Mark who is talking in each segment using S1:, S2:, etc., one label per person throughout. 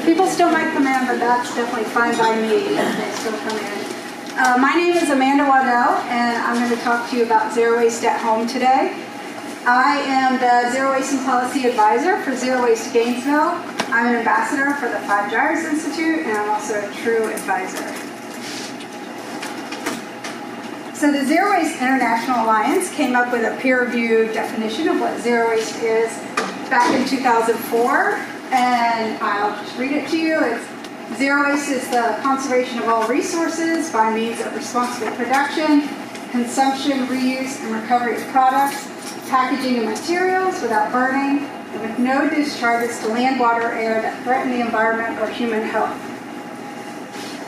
S1: People still might come in, but that's definitely fine by me if they still come in. My name is Amanda Waddell, and I'm going to talk to you about Zero Waste at Home today. I am the Zero Waste and Policy Advisor for Zero Waste Gainesville. I'm an ambassador for the Five Gyres Institute, and I'm also a true advisor. So the Zero Waste International Alliance came up with a peer-reviewed definition of what zero waste is back in 2004, and I'll just read it to you. It's zero waste is the conservation of all resources by means of responsible production, consumption, reuse, and recovery of products, packaging and materials without burning, and with no discharges to land, water, or air that threaten the environment or human health.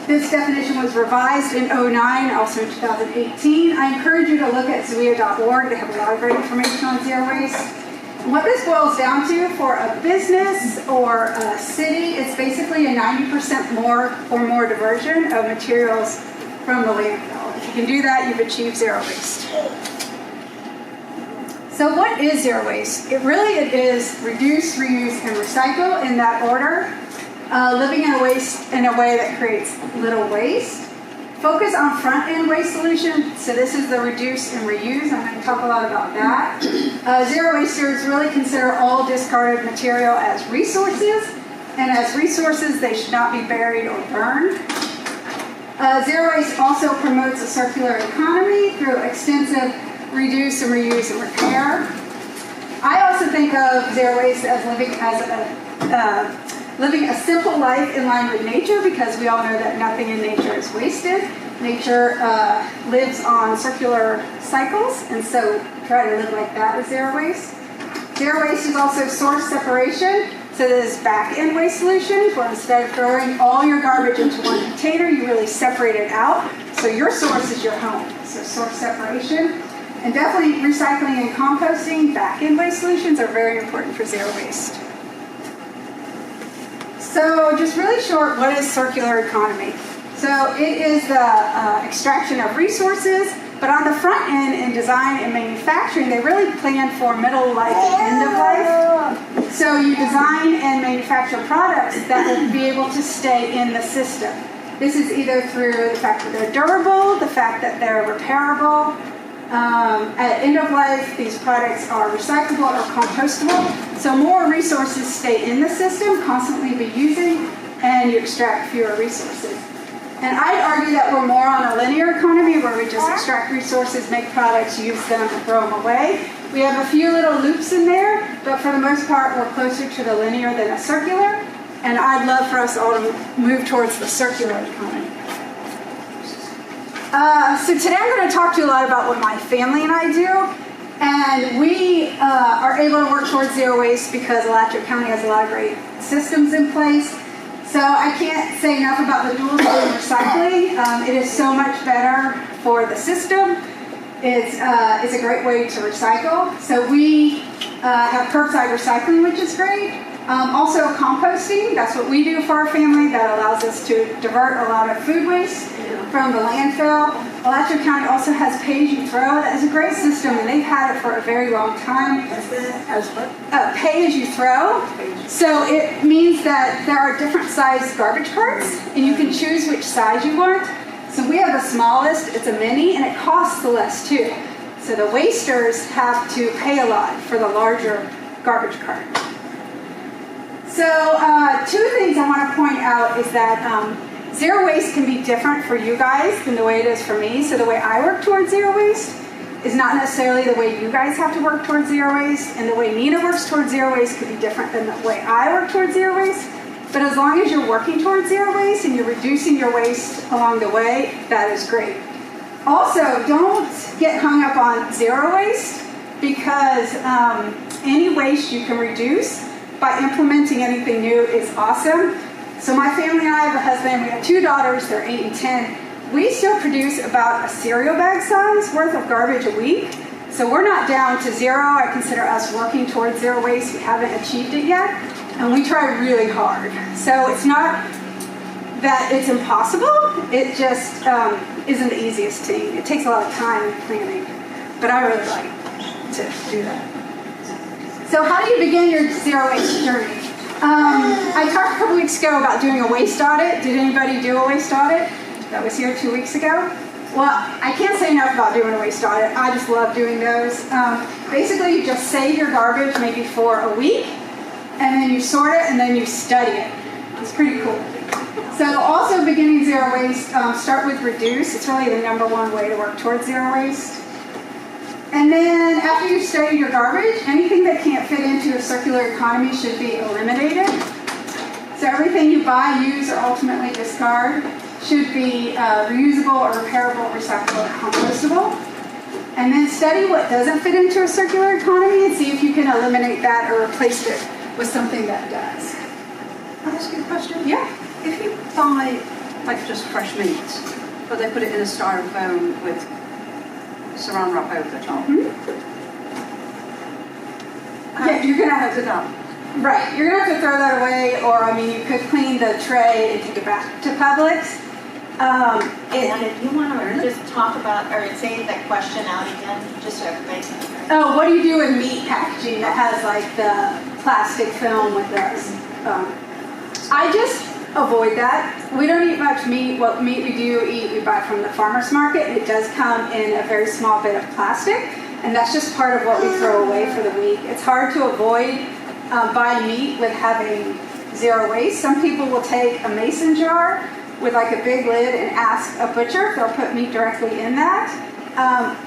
S1: This definition was revised in 2009, also in 2018. I encourage you to look at zwia.org. They have a lot of great information on zero waste. And what this boils down to for a business or a city, it's basically a 90% more or more diversion of materials from the landfill. If you can do that, you've achieved zero waste. So what is zero waste? It is reduce, reuse, and recycle in that order. Living in a way that creates little waste. Focus on front-end waste solutions. So this is the reduce and reuse. I'm going to talk a lot about that. Zero wasters really consider all discarded material as resources. And as resources, they should not be buried or burned. Zero waste also promotes a circular economy through extensive reduce and reuse and repair. I also think of zero waste as living a simple life in line with nature, because we all know that nothing in nature is wasted. Nature lives on circular cycles, and so try to live like that with zero waste. Zero waste is also source separation. So there's back-end waste solutions, where instead of throwing all your garbage into one container, you really separate it out. So your source is your home. So source separation. And definitely recycling and composting, back-end waste solutions are very important for zero waste. So just really short, what is circular economy? So it is the extraction of resources, but on the front end in design and manufacturing, they really plan for middle life and end of life. So you design and manufacture products that will be able to stay in the system. This is either through the fact that they're durable, the fact that they're repairable. At end of life, these products are recyclable or compostable, so more resources stay in the system, constantly be using, and you extract fewer resources. And I'd argue that we're more on a linear economy, where we just extract resources, make products, use them, and throw them away. We have a few little loops in there, but for the most part, we're closer to the linear than a circular, and I'd love for us all to move towards the circular economy. So today I'm going to talk to you a lot about what my family and I do, and we are able to work towards zero waste because Alachua County has a lot of great systems in place. So I can't say enough about the dual stream recycling. It is so much better for the system. It's a great way to recycle. So we have curbside recycling, which is great. Also composting, that's what we do for our family. That allows us to divert a lot of food waste from the landfill. Alachua County also has pay-as-you-throw. That is a great system, and they've had it for a very long time. Pay-as-you-throw. So it means that there are different size garbage carts, and you can choose which size you want. So we have the smallest, it's a mini, and it costs the less too. So the wasters have to pay a lot for the larger garbage cart. So two things I want to point out is that zero waste can be different for you guys than the way it is for me. So the way I work towards zero waste is not necessarily the way you guys have to work towards zero waste, and the way Nina works towards zero waste could be different than the way I work towards zero waste. But as long as you're working towards zero waste and you're reducing your waste along the way, that is great. Also, don't get hung up on zero waste, because any waste you can reduce by implementing anything new is awesome. So my family and I have a husband, we have 2 daughters, they're 8 and 10. We still produce about a cereal bag size worth of garbage a week. So we're not down to zero. I consider us working towards zero waste. We haven't achieved it yet, and we try really hard. So it's not that it's impossible, it just isn't the easiest thing. It takes a lot of time and planning, but I really like to do that. So how do you begin your zero waste journey? I talked a couple weeks ago about doing a waste audit. Did anybody do a waste audit? That was here 2 weeks ago. Well, I can't say enough about doing a waste audit. I just love doing those. Basically, you just save your garbage maybe for a week, and then you sort it, and then you study it. It's pretty cool. So also beginning zero waste, start with reduce. It's really the #1 way to work towards zero waste. And then after you've studied your garbage, anything that can't fit into a circular economy should be eliminated. So everything you buy, use, or ultimately discard should be reusable or repairable, recyclable, or compostable. And then study what doesn't fit into a circular economy and see if you can eliminate that or replace it with something that does.
S2: Can I ask you a question?
S1: Yeah.
S2: If you buy like just fresh meat, but they put it in a styrofoam with saran wrap over the top,
S1: Yeah, you're gonna have
S2: to that.
S1: Right, you're gonna have to throw that away, or I mean, you could clean the tray and take it back to Publix.
S3: And if you want to just talk about, or say that question out again, just so everybody can hear.
S1: Oh, what do you do with meat packaging that has like the plastic film with this? I just avoid that. We don't eat much meat. What meat we do eat, we buy from the farmer's market. It does come in a very small bit of plastic, and that's just part of what we throw away for the week. It's hard to avoid buying meat with having zero waste. Some people will take a mason jar with like a big lid and ask a butcher if they'll put meat directly in that.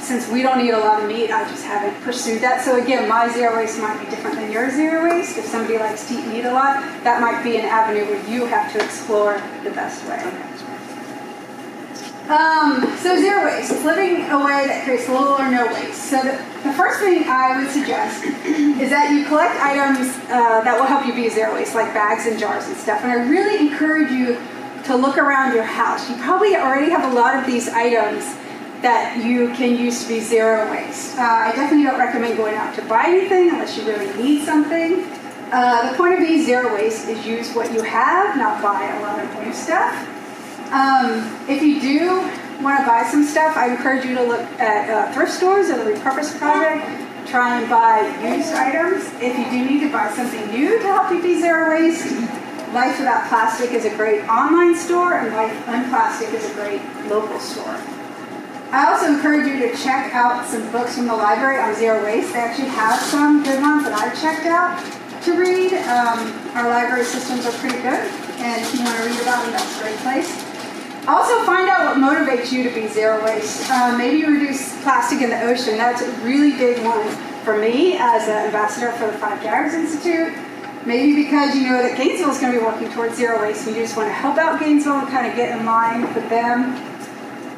S1: Since we don't eat a lot of meat, I just haven't pursued that. So again, my zero waste might be different than your zero waste. If somebody likes to eat meat a lot, that might be an avenue where you have to explore the best way. So zero waste, it's living a way that creates little or no waste. So the first thing I would suggest is that you collect items that will help you be zero waste, like bags and jars and stuff. And I really encourage you to look around your house. You probably already have a lot of these items that you can use to be zero waste. I definitely don't recommend going out to buy anything unless you really need something. The point of being zero waste is use what you have, not buy a lot of new stuff. If you do want to buy some stuff, I encourage you to look at thrift stores or the Repurpose Project. Try and buy used items. If you do need to buy something new to help you be zero waste, Life Without Plastic is a great online store, and Life Unplastic is a great local store. I also encourage you to check out some books from the library on zero waste. They actually have some good ones that I've checked out to read. Our library systems are pretty good, and if you want to read about them, that's a great place. Also, find out what motivates you to be zero waste. Maybe reduce plastic in the ocean. That's a really big one for me as an ambassador for the Five Gyres Institute. Maybe because you know that Gainesville is going to be working towards zero waste, and you just want to help out Gainesville and kind of get in line with them.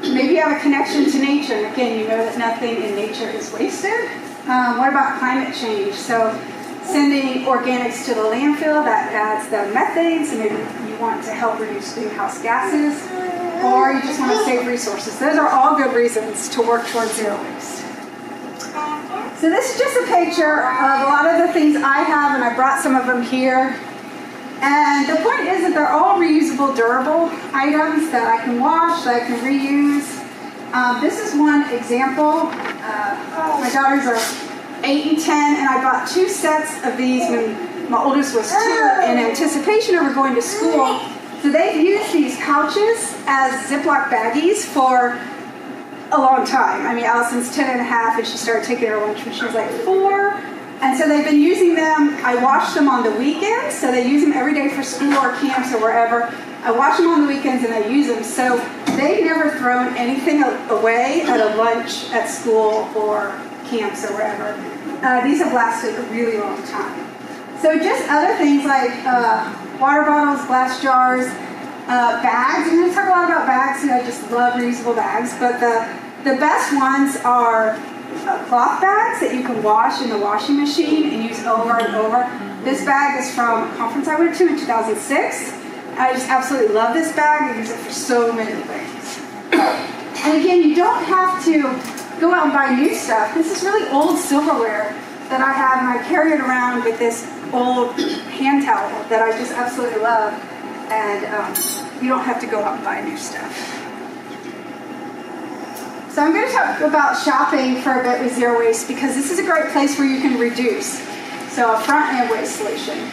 S1: Maybe you have a connection to nature. And again, you know that nothing in nature is wasted. What about climate change? So sending organics to the landfill, that adds the methane, so maybe you want to help reduce greenhouse gases, or you just want to save resources. Those are all good reasons to work towards zero waste. So this is just a picture of a lot of the things I have, and I brought some of them here. And the point is that they're all reusable, durable items that I can wash, that I can reuse. This is one example. My daughters are 8 and 10, and I bought 2 sets of these when my oldest was 2 in anticipation of her going to school. So they've used these pouches as Ziploc baggies for a long time. I mean, Allison's 10 and a half, and she started taking her lunch when she was like 4. And so they've been using them. I wash them on the weekends, so they use them every day for school or camps or wherever. I wash them on the weekends and I use them. So they've never thrown anything away at a lunch at school or camps or wherever. These have lasted a really long time. So just other things like water bottles, glass jars, bags. I'm going to talk a lot about bags because I just love reusable bags. But the best ones are cloth bags that you can wash in the washing machine and use over and over. This bag is from a conference I went to in 2006. I just absolutely love this bag. I use it for so many things. And again, you don't have to go out and buy new stuff. This is really old silverware that I have, and I carry it around with this old hand towel that I just absolutely love. And you don't have to go out and buy new stuff. So I'm going to talk about shopping for a bit with zero waste because this is a great place where you can reduce. So a front-end waste solution.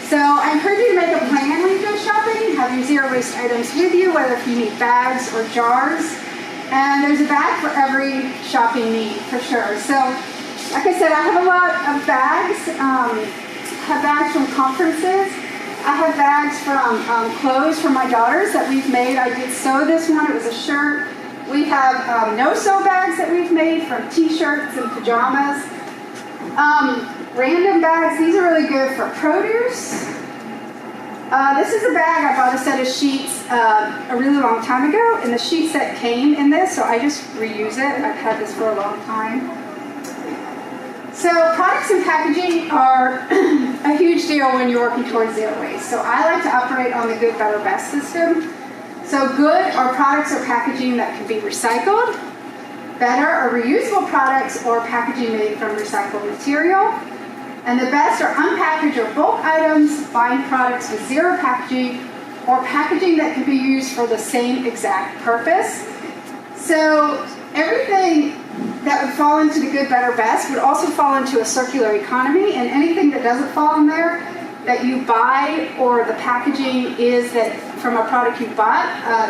S1: So I encourage you to make a plan when you go shopping. Have your zero waste items with you, whether if you need bags or jars. And there's a bag for every shopping need, for sure. So, like I said, I have a lot of bags. I have bags from conferences. I have bags from clothes for my daughters that we've made. I did sew this one. It was a shirt. We have no-sew bags that we've made from t-shirts and pajamas. Random bags. These are really good for produce. This is a bag. I bought a set of sheets a really long time ago, and the sheet set came in this, so I just reuse it. I've had this for a long time. So products and packaging are a huge deal when you're working towards zero waste. So I like to operate on the good, better, best system. So good are products or packaging that can be recycled. Better are reusable products or packaging made from recycled material. And the best are unpackaged or bulk items, buying products with zero packaging, or packaging that can be used for the same exact purpose. So everything that would fall into the good, better, best would also fall into a circular economy, and anything that doesn't fall in there that you buy or the packaging is that from a product you bought,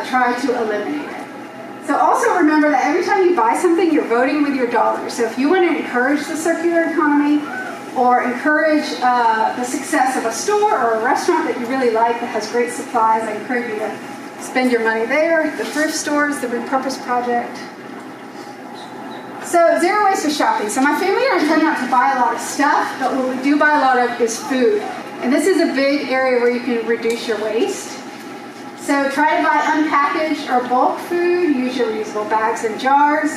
S1: try to eliminate it. So also remember that every time you buy something, you're voting with your dollars. So if you want to encourage the circular economy or encourage the success of a store or a restaurant that you really like that has great supplies, I encourage you to spend your money there. The thrift stores, the Repurpose Project. So zero waste with shopping. So my family and I tend not to buy a lot of stuff, but what we do buy a lot of is food. And this is a big area where you can reduce your waste. So try to buy unpackaged or bulk food. Use your reusable bags and jars.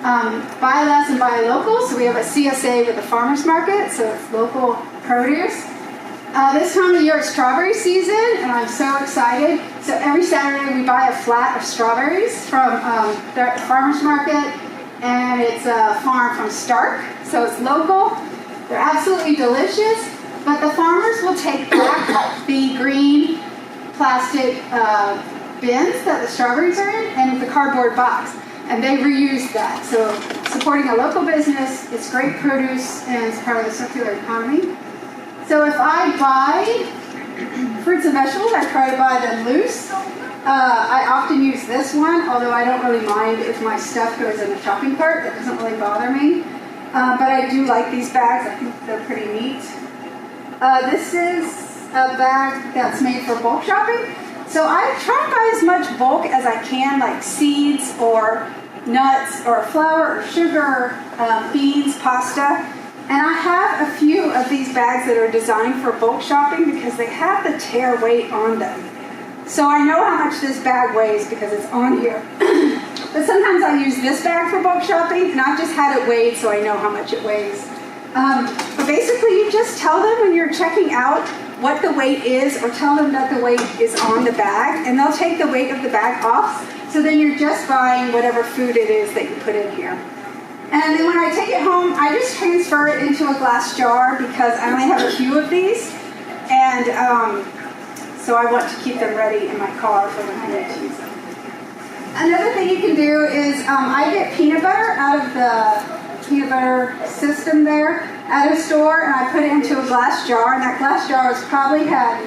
S1: Buy less and buy local. So we have a CSA with a farmer's market, so it's local produce. This time of year it's strawberry season, and I'm so excited. So every Saturday we buy a flat of strawberries from the farmer's market. And it's a farm from Stark, so it's local. They're absolutely delicious, but the farmers will take back the green plastic bins that the strawberries are in and the cardboard box, and they reuse that. So supporting a local business, it's great produce, and it's part of the circular economy. So if I buy fruits and vegetables, I try to buy them loose. I often use this one, although I don't really mind if my stuff goes in the shopping cart. That doesn't really bother me. But I do like these bags. I think they're pretty neat. This is a bag that's made for bulk shopping. So I try to buy as much bulk as I can, like seeds or nuts or flour or sugar, beans, pasta. And I have a few of these bags that are designed for bulk shopping because they have the tear weight on them. So I know how much this bag weighs because it's on here. But sometimes I use this bag for bulk shopping, and I've just had it weighed so I know how much it weighs. But basically you just tell them when you're checking out what the weight is, or tell them that the weight is on the bag, and they'll take the weight of the bag off, so then you're just buying whatever food it is that you put in here. And then when I take it home, I just transfer it into a glass jar because I only have a few of these, and so I want to keep them ready in my car for when I need to use them. Another thing you can do is I get peanut butter out of the peanut butter system there at a store, and I put it into a glass jar, and that glass jar has probably had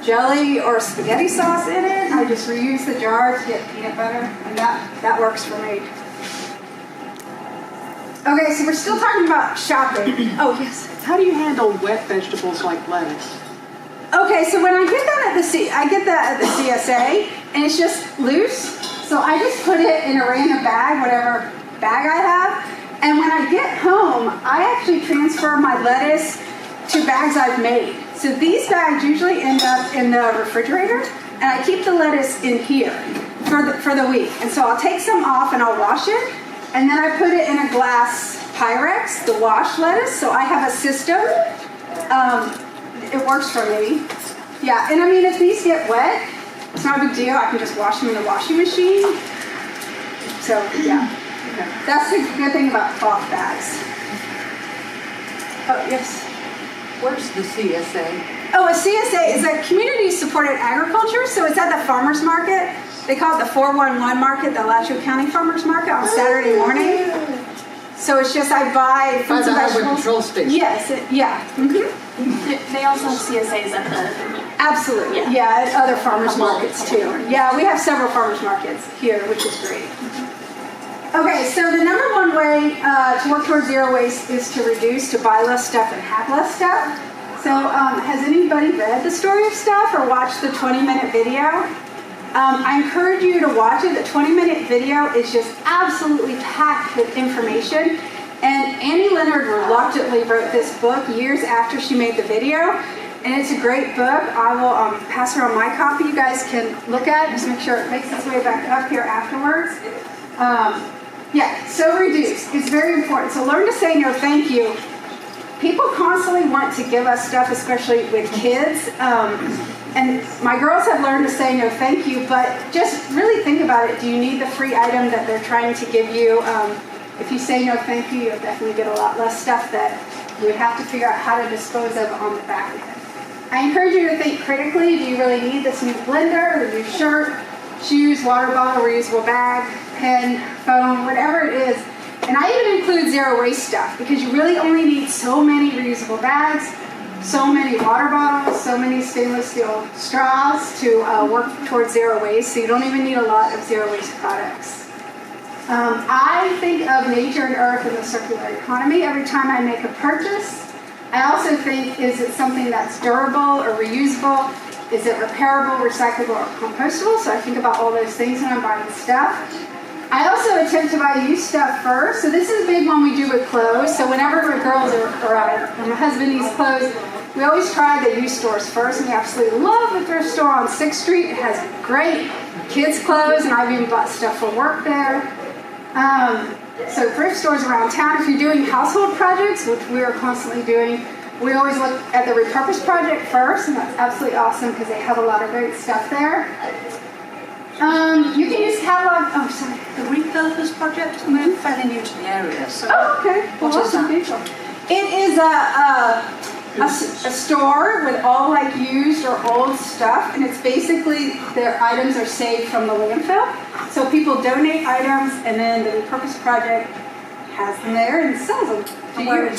S1: jelly or spaghetti sauce in it. I just reuse the jar to get peanut butter, and that works for me. Okay, so we're still talking about shopping. Oh, yes.
S4: How do you handle wet vegetables like lettuce?
S1: Okay, so when I get that at the CSA, and it's just loose, so I just put it in a random bag, whatever bag I have, and when I get home, I actually transfer my lettuce to bags I've made. So these bags usually end up in the refrigerator, and I keep the lettuce in here for the week. And so I'll take some off and I'll wash it, and then I put it in a glass Pyrex, the wash lettuce, so I have a system. It works for me. Yeah, and I mean, if these get wet, it's not a big deal. I can just wash them in the washing machine. So, yeah. That's the good thing about cloth bags. Oh, yes.
S4: Where's the CSA?
S1: Oh, a CSA is a community-supported agriculture, so it's at the farmer's market. They call it the 411 market, the Alachua County Farmer's Market on Saturday morning. So it's just I buy fruits and vegetables.
S4: Control station.
S1: Yes, yeah. Mm-hmm.
S5: they also have CSAs at the,
S1: Absolutely,
S5: Yeah.
S1: yeah, at other farmers
S5: Couple of
S1: markets too. Yeah, we have several farmers markets here, which is great. Okay, so the number one way to work towards zero waste is to reduce, to buy less stuff and have less stuff. So has anybody read The Story of Stuff or watched the 20-minute video? I encourage you to watch it. The 20-minute video is just absolutely packed with information. And Annie Leonard reluctantly wrote this book years after she made the video. And it's a great book. I will pass around my copy. You guys can look at it. Just make sure it makes its way back up here afterwards. Yeah, so reduce. It's very important. So learn to say no thank you. People constantly want to give us stuff, especially with kids. And my girls have learned to say no thank you, but just really think about it. Do you need the free item that they're trying to give you? If you say no thank you, you'll definitely get a lot less stuff that you would have to figure out how to dispose of on the back end. I encourage you to think critically. Do you really need this new blender, the new shirt, shoes, water bottle, reusable bag, pen, phone, whatever it is? And I even include zero waste stuff because you really only need so many reusable bags, so many water bottles, so many stainless steel straws to work towards zero waste. So you don't even need a lot of zero waste products. I think of nature and earth and the circular economy every time I make a purchase. I also think, is it something that's durable or reusable? Is it repairable, recyclable, or compostable? So I think about all those things when I'm buying stuff. I also attempt to buy used stuff first. So this is a big one we do with clothes. So whenever the girls or my husband needs clothes, we always try the used stores first. And we absolutely love the thrift store on 6th Street. It has great kids' clothes, and I've even bought stuff for work there. So thrift stores around town. If you're doing household projects, which we are constantly doing, we always look at the Repurpose Project first, and that's absolutely awesome because they have a lot of great stuff there. You can use catalog. Oh, sorry.
S2: The Repurpose Project, we're fairly new to the area. So
S1: Oh, okay. Well,
S2: what is
S1: awesome.
S2: that?
S1: It is a store with all like used or old stuff, and it's basically their items are saved from the landfill. So people donate items, and then the Repurpose Project has them there and sells them to you.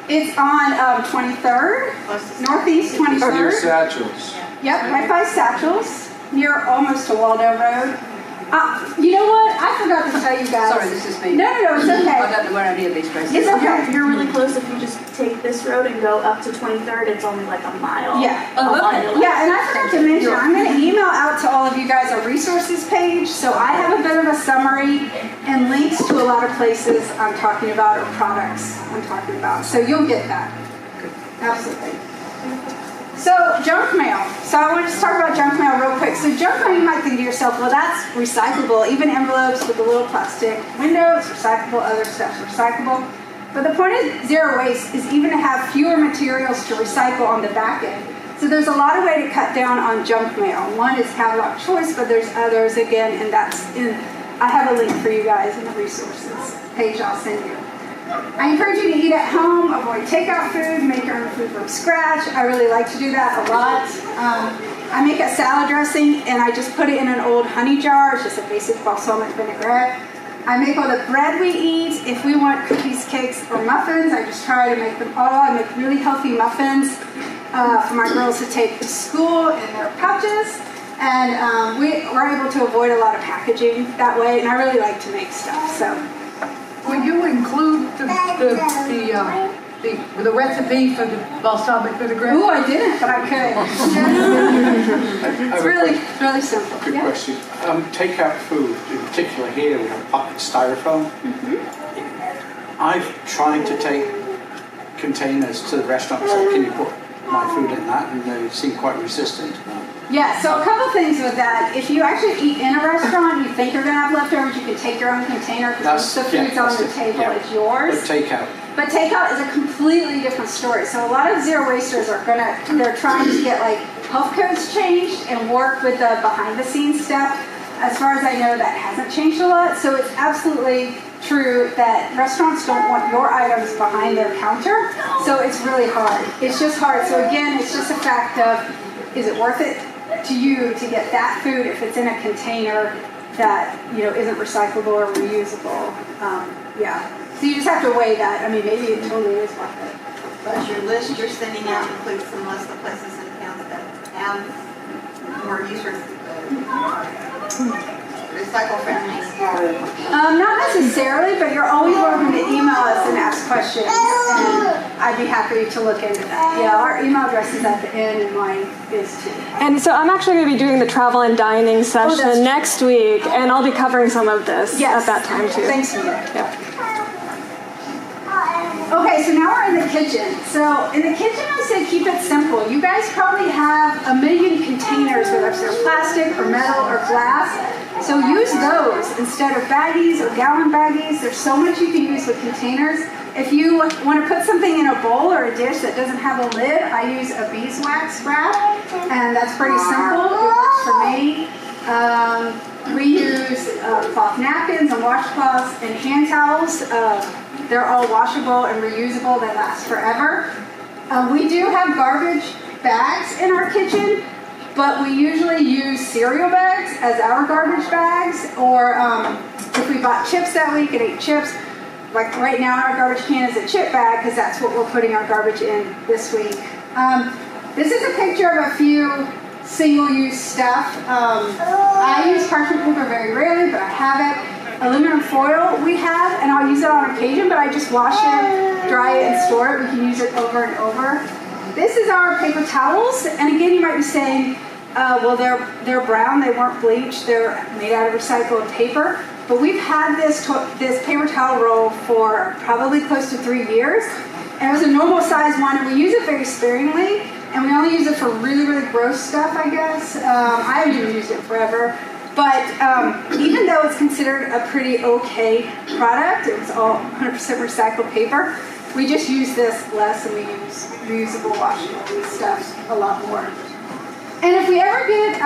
S1: It's on 23rd, Northeast 23rd.
S6: Near Satchels.
S1: Yep, right by Satchels, near almost to Waldo Road. You know what? I forgot to tell you guys.
S2: Sorry, this is me.
S1: No, it's
S2: I
S1: okay.
S2: don't know where any of these places
S1: It's
S2: are.
S1: okay.
S5: you're really close. If you just take this road and go up to 23rd, it's only like a mile.
S1: Yeah.
S2: Oh,
S5: A
S2: okay.
S5: mile.
S1: Yeah, and I forgot to mention, I'm going to email out to all of you guys a resources page. So I have a bit of a summary and links to a lot of places I'm talking about or products I'm talking about. So you'll get that. Absolutely. So junk mail. So I want to just talk about junk mail real quick. So junk mail, you might think to yourself, well, that's recyclable. Even envelopes with the little plastic window, it's recyclable. Other stuff's recyclable. But the point of zero waste is even to have fewer materials to recycle on the back end. So there's a lot of way to cut down on junk mail. One is catalog choice, but there's others again, and I have a link for you guys in the resources page I'll send you. I encourage you to eat at home, avoid takeout food, make your own food from scratch. I really like to do that a lot. I make a salad dressing and I just put it in an old honey jar. It's just a basic balsamic vinaigrette. I make all the bread we eat. If we want cookies, cakes, or muffins, I just try to make them all. I make really healthy muffins for my girls to take to school in their pouches. And we're able to avoid a lot of packaging that way, and I really like to make stuff. So.
S4: Will you include the recipe for the balsamic vinaigrette?
S1: Ooh, I didn't, but I could. It's really simple.
S6: Good question. Takeout food, in particular here, we have pocket styrofoam. I've tried to take containers to the restaurant and say, can you put my food in that? And they seem quite resistant.
S1: Yeah, so a couple things with that. If you actually eat in a restaurant, you think you're going to have leftovers, you can take your own container because the food's on the table, it's yours.
S6: But takeout.
S1: But takeout is a completely different story. So a lot of zero wasters they're trying to get like health codes changed and work with the behind the scenes stuff. As far as I know, that hasn't changed a lot. So it's absolutely true that restaurants don't want your items behind their counter. So it's really hard. It's just hard. So again, it's just a fact of, is it worth it to you to get that food if it's in a container that isn't recyclable or reusable? Yeah. So you just have to weigh that. I mean, maybe it totally is worth it.
S3: Does your list you're sending out include some list of places and towns that have more recycle friendly?
S1: Not necessarily, but you're always welcome to email us and ask questions, and I'd be happy to look into that. Yeah, our email address is at the end, and mine is too.
S7: And so I'm actually going to be doing the travel and dining session
S1: that's
S7: next week, and I'll be covering some of this
S1: Yes.
S7: at that time too.
S1: Thanks, Nita.
S7: Yep.
S1: Okay, so now we're in the kitchen. So in the kitchen, I say keep it simple. You guys probably have a million containers, whether it's plastic or metal or glass. So use those instead of baggies or gallon baggies. There's so much you can use with containers. If you want to put something in a bowl or a dish that doesn't have a lid, I use a beeswax wrap, and that's pretty simple. It works for me. We use cloth napkins and washcloths and hand towels. They're all washable and reusable. They last forever. We do have garbage bags in our kitchen, but we usually use cereal bags as our garbage bags, or if we bought chips that week and ate chips, like right now our garbage can is a chip bag because that's what we're putting our garbage in this week. This is a picture of a few single-use stuff. I use parchment paper very rarely, but I have it. Aluminum foil we have, and I'll use it on occasion, but I just wash it, dry it, and store it. We can use it over and over. This is our paper towels, and again, you might be saying, well, they're brown, they weren't bleached, they're made out of recycled paper. But we've had this paper towel roll for probably close to 3 years, and it was a normal size one, and we use it very sparingly, and we only use it for really, really gross stuff, I guess. I haven't even used it forever. But even though it's considered a pretty okay product, it's all 100% recycled paper, we just use this less, and we use reusable, washable stuff a lot more. And if we ever get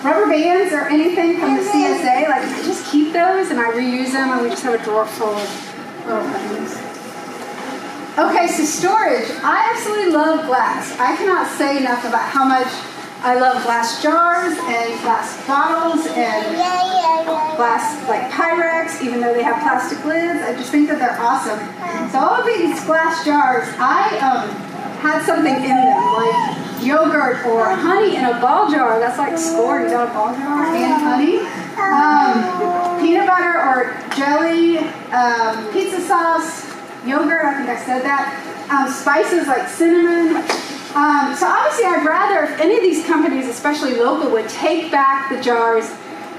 S1: rubber bands or anything from the CSA, like I just keep those and I reuse them, and we just have a drawer full of little things. Okay, so storage. I absolutely love glass. I cannot say enough about how much I love glass jars and glass bottles and glass like Pyrex, even though they have plastic lids. I just think that they're awesome. So all of these glass jars, I had something in them, like yogurt or honey in a ball jar. That's like score. You got a ball jar and honey. Peanut butter or jelly, pizza sauce, yogurt. I think I said that. Spices like cinnamon. So obviously I'd rather if any of these companies, especially local, would take back the jars,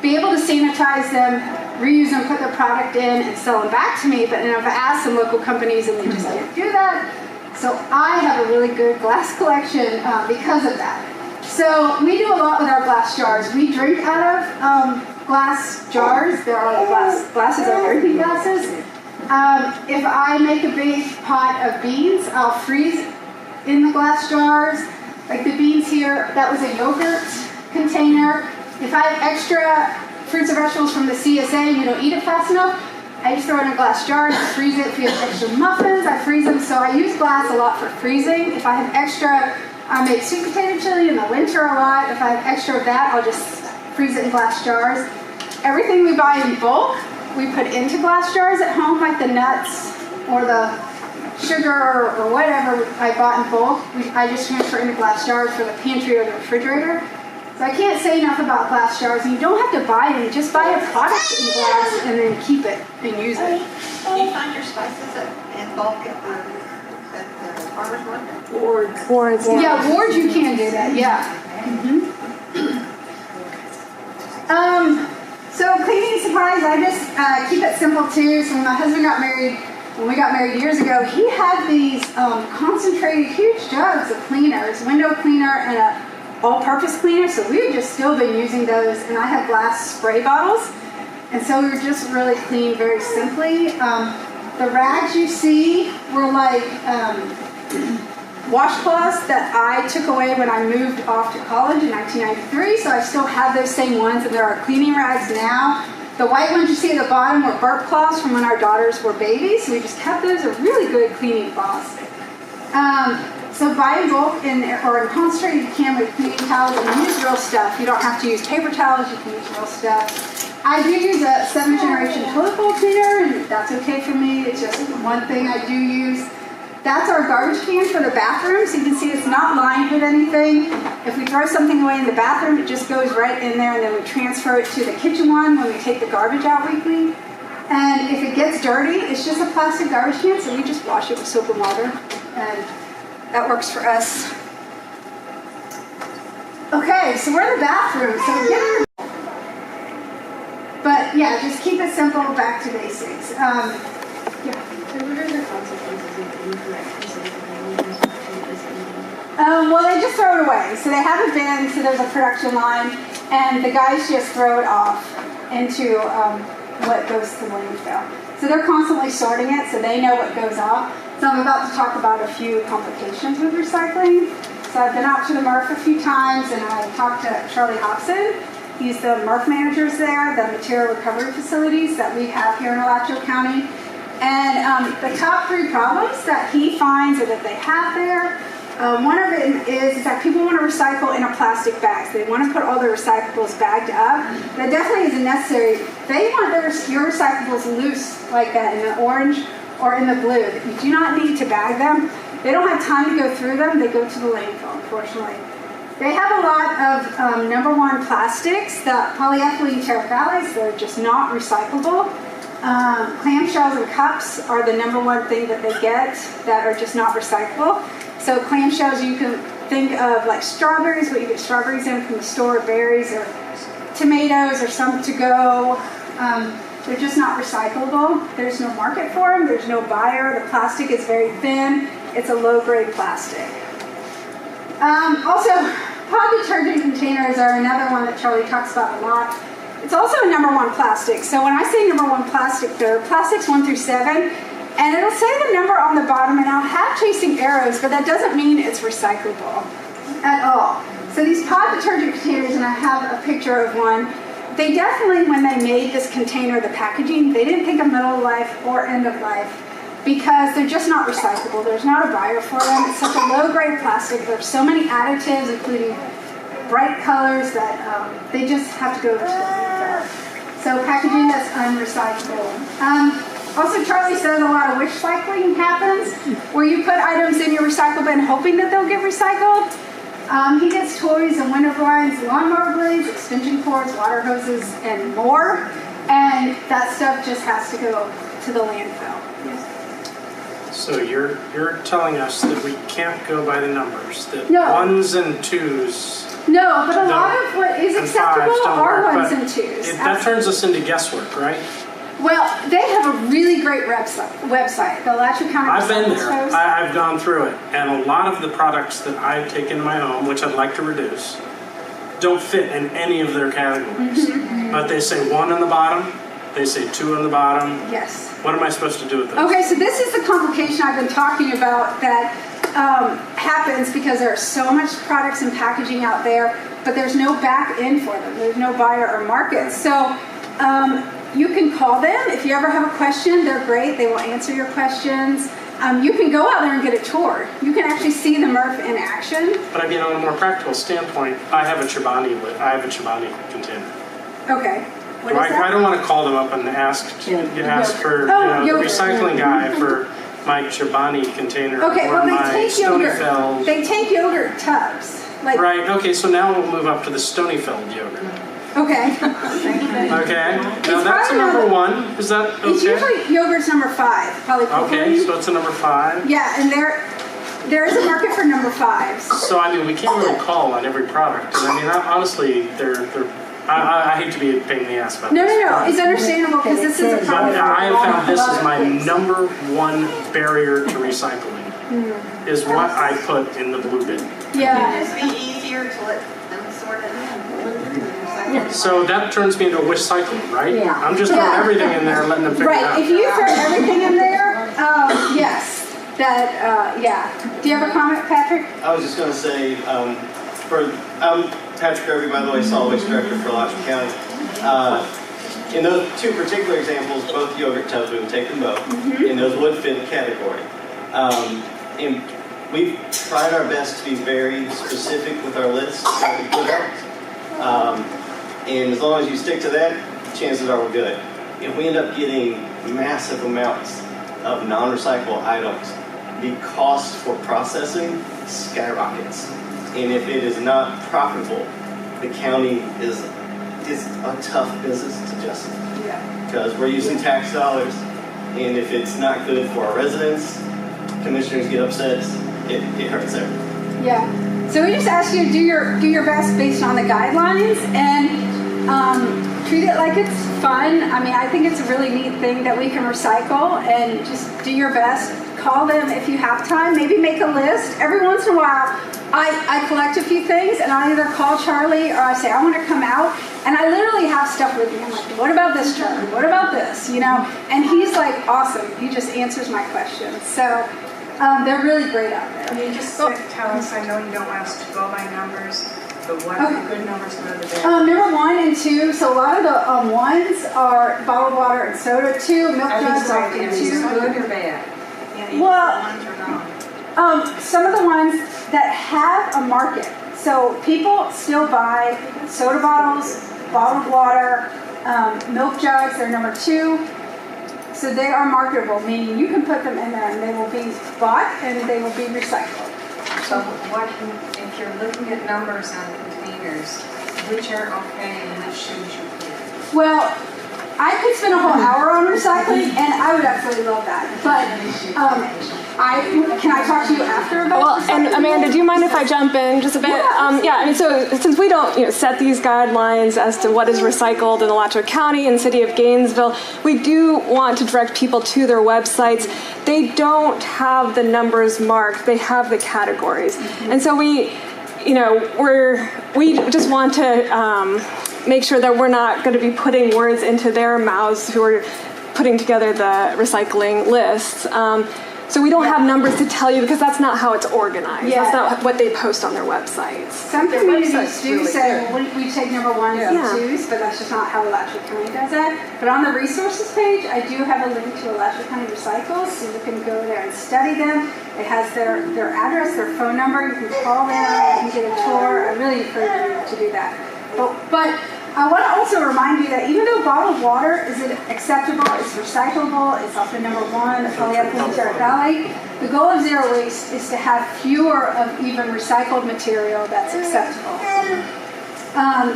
S1: be able to sanitize them, reuse them, put their product in, and sell them back to me. But I've asked some local companies and they just can't do that. So I have a really good glass collection because of that. So we do a lot with our glass jars. We drink out of glass jars. There are glasses are drinking glasses. If I make a big pot of beans, I'll freeze in the glass jars. Like the beans here, that was a yogurt container. If I have extra fruits and vegetables from the CSA and we don't eat it fast enough, I just throw it in a glass jar, just freeze it. If you have extra muffins, I freeze them. So I use glass a lot for freezing. If I have extra, I make sweet potato chili in the winter a lot. If I have extra of that, I'll just freeze it in glass jars. Everything we buy in bulk, we put into glass jars at home, like the nuts or the sugar or whatever I bought in bulk. I just transfer into glass jars for the pantry or the refrigerator. So I can't say enough about glass jars. And you don't have to buy them. Just buy a product in glass and then keep it and use it.
S3: Do you find your spices in bulk at the farmer's market?
S7: Wards.
S1: Yeah, Ward, you can do that. Yeah. So cleaning supplies, I just keep it simple too. So when my husband got married, when we got married years ago, he had these concentrated huge jugs of cleaners, window cleaner and a all-purpose cleaner. So we've just still been using those, and I have glass spray bottles. And so we were just really clean very simply. The rags you see were like washcloths that I took away when I moved off to college in 1993. So I still have those same ones, and there are cleaning rags now. The white ones you see at the bottom were burp cloths from when our daughters were babies. So we just kept those. They're really good cleaning cloths. So buy in bulk or in concentrated, you can with cleaning towels, and use real stuff. You don't have to use paper towels, you can use real stuff. I do use a 7th generation toilet bowl cleaner, and that's okay for me. It's just one thing I do use. That's our garbage can for the bathroom. So you can see it's not lined with anything. If we throw something away in the bathroom, it just goes right in there, and then we transfer it to the kitchen one when we take the garbage out weekly. And if it gets dirty, it's just a plastic garbage can, so we just wash it with soap and water, and that works for us. Okay, so we're in the bathroom, so yeah. But yeah, just keep it simple, back to basics. Yeah.
S8: So what are the consequences of incorrect
S1: Well, they just throw it away. So they have a bin, so there's a production line, and the guys just throw it off into what goes to the landfill. So they're constantly sorting it, so they know what goes off. So I'm about to talk about a few complications with recycling. So I've been out to the MRF a few times, and I talked to Charlie Hobson. He's the MRF managers there, the material recovery facilities that we have here in Alachua County. And the top 3 problems that he finds or that they have there, one of it is that people want to recycle in a plastic bag. So they want to put all their recyclables bagged up. That definitely isn't necessary. They want your recyclables loose like that in the orange or in the blue. You do not need to bag them. They don't have time to go through them. They go to the landfill, unfortunately. They have a lot of number 1 plastics, the polyethylene terephthalate. They're just not recyclable. Clamshells and cups are the number 1 thing that they get that are just not recyclable. So clamshells, you can think of like strawberries, what you get strawberries in from the store, berries or tomatoes or some to go. They're just not recyclable. There's no market for them. There's no buyer. The plastic is very thin. It's a low-grade plastic. Also, pod detergent containers are another one that Charlie talks about a lot. It's also a number 1 plastic. So when I say number 1 plastic, they're plastics 1 through 7. And it'll say the number on the bottom, and I'll have chasing arrows, but that doesn't mean it's recyclable at all. So these pod detergent containers, and I have a picture of one, they definitely, when they made this container, the packaging, they didn't think of middle of life or end of life because they're just not recyclable. There's not a buyer for them. It's such a low-grade plastic. There's so many additives, including bright colors, that they just have to go to the landfill. So packaging that's unrecyclable. Also, Charlie says a lot of wish cycling happens, where you put items in your recycle bin hoping that they'll get recycled. He gets toys and window blinds, lawnmower blades, extension cords, water hoses, and more. And that stuff just has to go to the landfill.
S9: So you're telling us that we can't go by the numbers, that
S1: No.
S9: 1s and 2s.
S1: No, but a lot of what is
S9: and
S1: acceptable
S9: 5s don't
S1: are
S9: work,
S1: 1s
S9: but
S1: and 2s.
S9: That turns us into guesswork, right?
S1: Well, they have a really great website, the Alachua County
S9: I've been
S1: Recycling
S9: there.
S1: Post.
S9: I've gone through it, and a lot of the products that I take in my home, which I'd like to reduce, don't fit in any of their categories. But they say 1 on the bottom, they say 2 on the bottom.
S1: Yes.
S9: What am I supposed to do with those?
S1: Okay, so this is the complication I've been talking about that happens because there are so much products and packaging out there, but there's no back end for them. There's no buyer or market. So you can call them if you ever have a question. They're great. They will answer your questions. You can go out there and get a tour. You can actually see the MRF in action.
S9: But I mean, on a more practical standpoint, I have a Chobani container.
S1: Okay. What is
S9: I
S1: that?
S9: don't want to call them up and ask for the
S1: yogurt.
S9: recycling guy for my Chobani container
S1: Okay,
S9: or
S1: well
S9: my
S1: they take yogurt.
S9: Stonyfeld.
S1: They take yogurt tubs. Like,
S9: Right. Okay. So now we'll move up to the Stonyfeld yogurt.
S1: okay.
S9: Okay. Now
S1: It's
S9: that's a
S1: probably
S9: number
S1: number-
S9: 1. Is that okay?
S1: It's usually yogurt's number 5, polypropylene.
S9: Okay. So it's a number 5.
S1: Yeah, and there is a market for number 5s.
S9: So I mean, we can't really call on every product. And I mean, honestly, I hate to be a pain in the ass about
S1: No,
S9: this.
S1: no, no. It's understandable because this is a
S9: But
S1: problem.
S9: I have found this is my number 1 barrier to recycling. Is what I put in the blue bin.
S1: Yeah.
S3: It'd just be easier to let them sort it in.
S9: So that turns me into a wish cycle, right?
S8: Yeah.
S9: I'm just throwing
S1: Yeah.
S9: everything in there and letting them figure it
S1: Right.
S9: out.
S1: If you throw everything in there, yes. Yeah. Do you have a comment, Patrick?
S10: I was just going to say, I'm Patrick Irby, by the way, solid waste director for Alachua County. In those 2 particular examples, both yogurt tubs, we would take them both, and those would fit a category. And we've tried our best to be very specific with our lists that we put out. And as long as you stick to that, chances are we're good. If we end up getting massive amounts of non-recyclable items, the cost for processing skyrockets. And if it is not profitable, the county is a tough business to justify. Because we're using tax dollars, and if it's not good for our residents, commissioners get upset, it hurts everyone.
S1: Yeah. So we just ask you to do your best based on the guidelines and treat it like it's fun. I mean, I think it's a really neat thing that we can recycle, and just do your best. Call them if you have time. Maybe make a list. Every once in a while, I collect a few things, and I either call Charlie or I say, I want to come out. And I literally have stuff with me. I'm like, what about this, Charlie? What about this? You know? And he's like, awesome. He just answers my questions. So they're really great out there.
S8: Can you just tell us, I know you don't want us to go by numbers, but what are the good numbers and what are the bad?
S1: Number 1 and 2. So a lot of the ones are bottled water and soda. 2, milk jugs often
S2: Are
S1: 2.
S2: these good or bad?
S1: Well, some of the ones that have a market. So people still buy soda bottles, bottled water, milk jugs. They're number 2. So they are marketable, meaning you can put them in there and they will be bought and they will be recycled.
S8: So if you're looking at numbers on containers, which are okay and which shouldn't you put?
S1: Well, I could spend a whole hour on recycling, and I would absolutely love that. But can I talk to you after about
S7: Well,
S1: recycling?
S7: and Amanda, do you mind if I jump in just a bit? Yeah, I mean, so since we don't, set these guidelines as to what is recycled in Alachua County and City of Gainesville, we do want to direct people to their websites. They don't have the numbers marked; they have the categories, and so we just want to make sure that we're not going to be putting words into their mouths who are putting together the recycling lists. So we don't have numbers to tell you because that's not how it's organized.
S1: Yeah.
S7: That's not what they post on their websites.
S1: Some communities do
S2: really
S1: say, well, we take number 1s and 2s, but that's just not how Alachua County does that. But on the resources page, I do have a link to Alachua County Recycles, so you can go there and study them. It has their address, their phone number. You can call them, you can get a tour. I really encourage you to do that. But I want to also remind you that even though bottled water is acceptable, it's recyclable, it's often number 1, the polyethylene terephthalate, the goal of zero waste is to have fewer of even recycled material that's acceptable.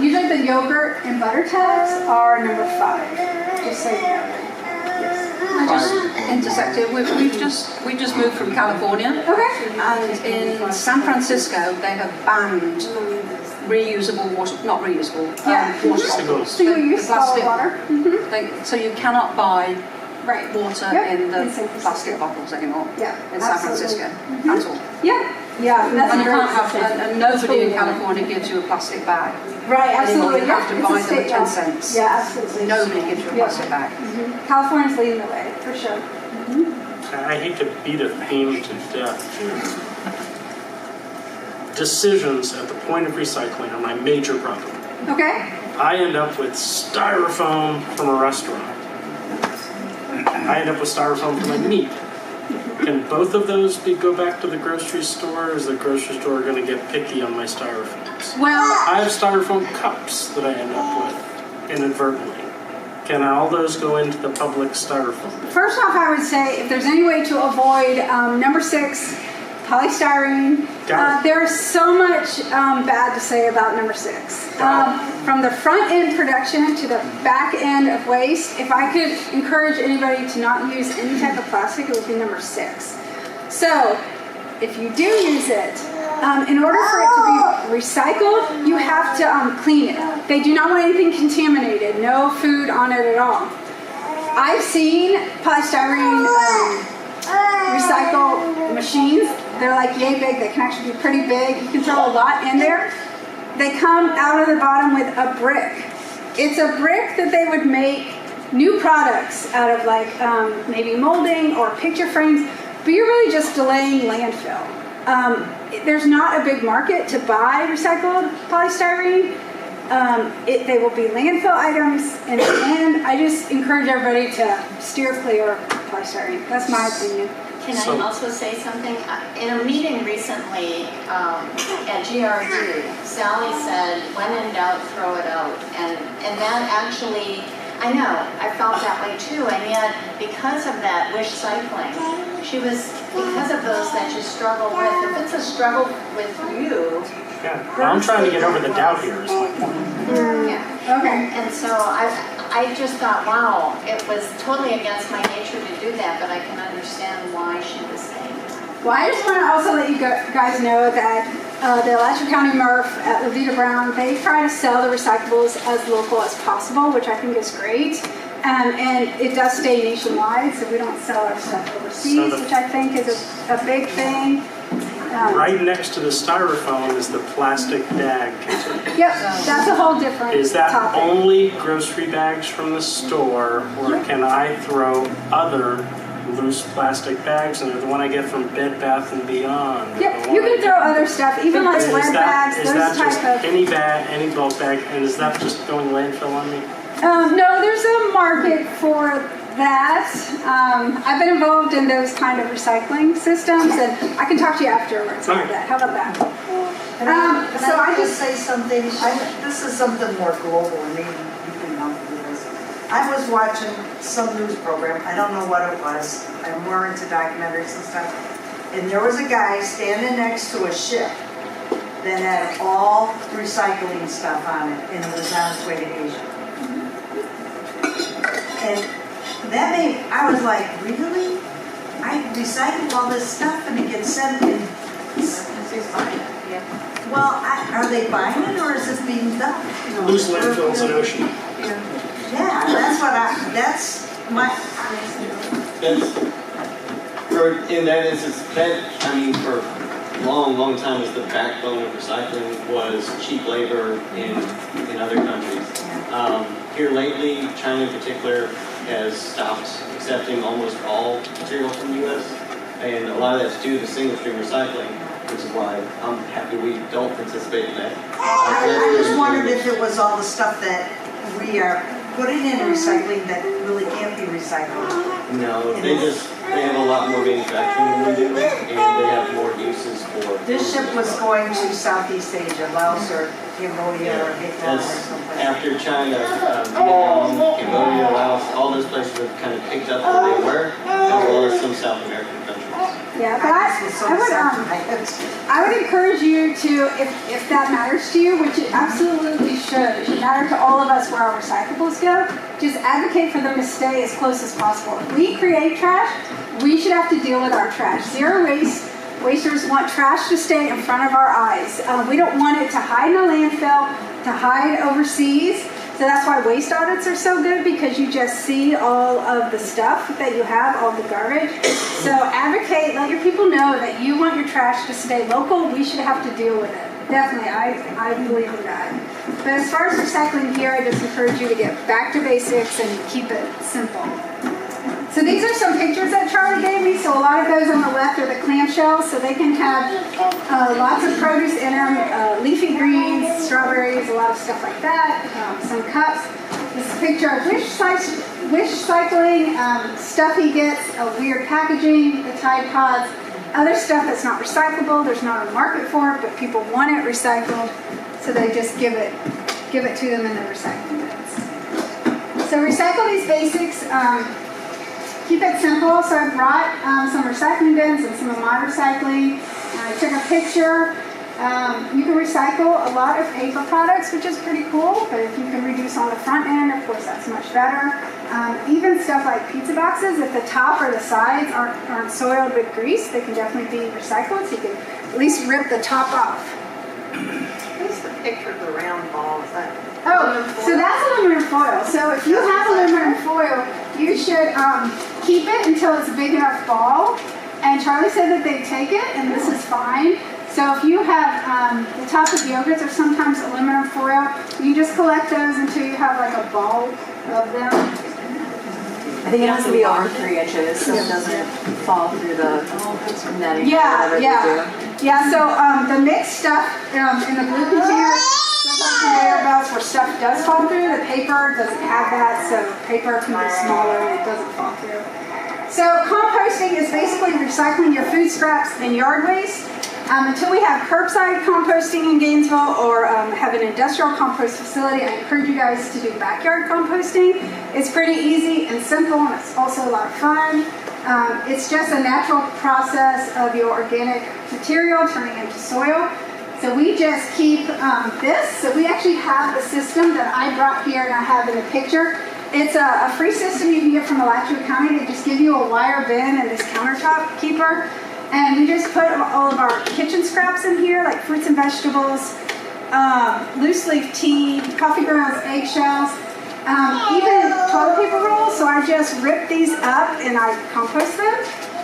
S1: Usually the yogurt and butter tabs are number 5, just so you know.
S2: I just intersected. We just moved from California.
S1: Okay.
S2: And in San Francisco, they have banned reusable water, not reusable, water bottles.
S1: Single use bottled water.
S2: So you cannot buy
S1: Right.
S2: water
S1: Yep.
S2: in the
S1: In San Francisco.
S2: plastic bottles anymore.
S1: Yeah,
S2: In San
S1: absolutely.
S2: Francisco,
S1: Mhm.
S2: at all.
S1: Yeah, that's
S2: And you
S1: very
S2: can't have,
S1: specific.
S2: and nobody in
S1: Totally.
S2: California gives you a plastic bag.
S1: Right, absolutely.
S2: You have to
S1: It's a
S2: buy them
S1: state
S2: at 10
S1: law.
S2: cents.
S1: Yeah, absolutely.
S2: Nobody gives you a
S1: Yeah.
S2: plastic bag.
S1: California's leading the way, for sure.
S9: I hate to beat a theme to death. Decisions at the point of recycling are my major problem.
S1: Okay.
S9: I end up with styrofoam from a restaurant. I end up with styrofoam from my meat. Can both of those go back to the grocery store, or is the grocery store going to get picky on my styrofoams?
S1: Well,
S9: I have styrofoam cups that I end up with inadvertently. Can all those go into the public styrofoam?
S1: first off, I would say if there's any way to avoid number 6, polystyrene.
S9: Got it.
S1: There's so much bad to say about number 6. From the front end production to the back end of waste, if I could encourage anybody to not use any type of plastic, it would be number 6. So, if you do use it, in order for it to be recycled, you have to clean it. They do not want anything contaminated, no food on it at all. I've seen polystyrene recycle machines. They're like yay big. They can actually be pretty big. You can throw a lot in there. They come out of the bottom with a brick. It's a brick that they would make new products out of, like maybe molding or picture frames, but you're really just delaying landfill. There's not a big market to buy recycled polystyrene. They will be landfill items, and I just encourage everybody to steer clear of polystyrene. That's my opinion.
S3: Can I also say something? In a meeting recently at GRD, Sally said, when in doubt, throw it out. And that actually, I know, I felt that way too. And yet, because of that wish cycling, she was because of those that you struggle with. If it's a struggle with you,
S9: Yeah, well, I'm trying to get over the doubt here is my point.
S3: yeah.
S1: Okay.
S3: And so I just thought, wow, it was totally against my nature to do that, but I can understand why she was saying that.
S1: Well, I just want to also let you guys know that the Alachua County MRF at Levita Brown, they try to sell the recyclables as local as possible, which I think is great. And it does stay nationwide, so we don't sell our stuff overseas, which I think is a big thing.
S9: Right next to the styrofoam is the plastic bag container.
S1: Yep, that's a whole different
S9: Is that
S1: topic.
S9: only grocery bags from the store, or can I throw other loose plastic bags in there? The one I get from Bed Bath & Beyond. or the
S1: Yep,
S9: one
S1: you
S9: I
S1: can
S9: get-
S1: throw other stuff, even like
S9: Is
S1: lead bags,
S9: is
S1: those
S9: that just
S1: type of.
S9: any bag, any bulk bag, and is that just going landfill on me?
S1: No, there's a market for that. I've been involved in those kind of recycling systems, and I can talk to you afterwards about that. How about that?
S11: So I just say something, this is something more global, and maybe you can help me with this. I was watching some news program, I don't know what it was, I'm more into documentaries and stuff, and there was a guy standing next to a ship that had all recycling stuff on it, and it was on its way to Asia. And that made, I was like, really? I recycle all this stuff and it gets sent in. Well, are they buying it or is this being dumped?
S9: Loose landfills in ocean.
S11: Yeah, that's my.
S10: In that instance, that, I mean, for a long time was the backbone of recycling was cheap labor in other countries. Here lately, China in particular has stopped accepting almost all material from the U.S. And a lot of that's due to single stream recycling, which is why I'm happy we don't participate in that.
S11: I just wondered if it was all the stuff that we are putting in recycling that really can't be recycled.
S10: No, they have a lot more manufacturing than we do, and they have more uses for.
S11: This ship was going to Southeast Asia, Laos or Cambodia or Vietnam or something.
S10: After China, Vietnam, Cambodia, Laos, all those places have kind of picked up where they were, as well as some South American countries.
S1: Yeah, but I would encourage you to, if that matters to you, which it absolutely should, it should matter to all of us where our recyclables go, just advocate for them to stay as close as possible. If we create trash, we should have to deal with our trash. Zero waste. Wasters want trash to stay in front of our eyes. We don't want it to hide in a landfill, to hide overseas. So that's why waste audits are so good, because you just see all of the stuff that you have, all the garbage. So advocate, let your people know that you want your trash to stay local. We should have to deal with it. Definitely, I believe in that. But as far as recycling here, I just encourage you to get back to basics and keep it simple. So these are some pictures that Charlie gave me. So a lot of those on the left are the clamshells, so they can have lots of produce in them, leafy greens, strawberries, a lot of stuff like that, some cups. This is a picture of wish cycling, stuff he gets, weird packaging, the Tide Pods, other stuff that's not recyclable. There's not a market for it, but people want it recycled, so they just give it to them in the recycling bins. So recycle these basics. Keep it simple. So I brought some recycling bins and some of my recycling. I took a picture. You can recycle a lot of paper products, which is pretty cool, but if you can reduce on the front end, of course, that's much better. Even stuff like pizza boxes, if the top or the sides aren't soiled with grease, they can definitely be recycled, so you can at least rip the top off.
S2: What's the picture of the round ball? Is that?
S1: Oh, so that's aluminum foil. So if you have aluminum foil, you should keep it until it's a big enough ball. And Charlie said that they take it, and this is fine. So if you have the top of yogurts are sometimes aluminum foil, you just collect those until you have like a ball of them.
S12: I think it has to be over 3 inches so it doesn't fall through the netting.
S1: Yeah, so the mixed stuff in the blue container, sometimes conveyor belts where stuff does fall through, the paper doesn't have that, so paper can be smaller and it doesn't fall through. So composting is basically recycling your food scraps and yard waste. Until we have curbside composting in Gainesville or have an industrial compost facility, I encourage you guys to do backyard composting. It's pretty easy and simple, and it's also a lot of fun. It's just a natural process of your organic material turning into soil. So we just keep this. So we actually have the system that I brought here and I have in the picture. It's a free system you can get from Alachua County. They just give you a wire bin and this countertop keeper. And we just put all of our kitchen scraps in here, like fruits and vegetables, loose leaf tea, coffee grounds, eggshells, even toilet paper rolls. So I just rip these up and I compost them.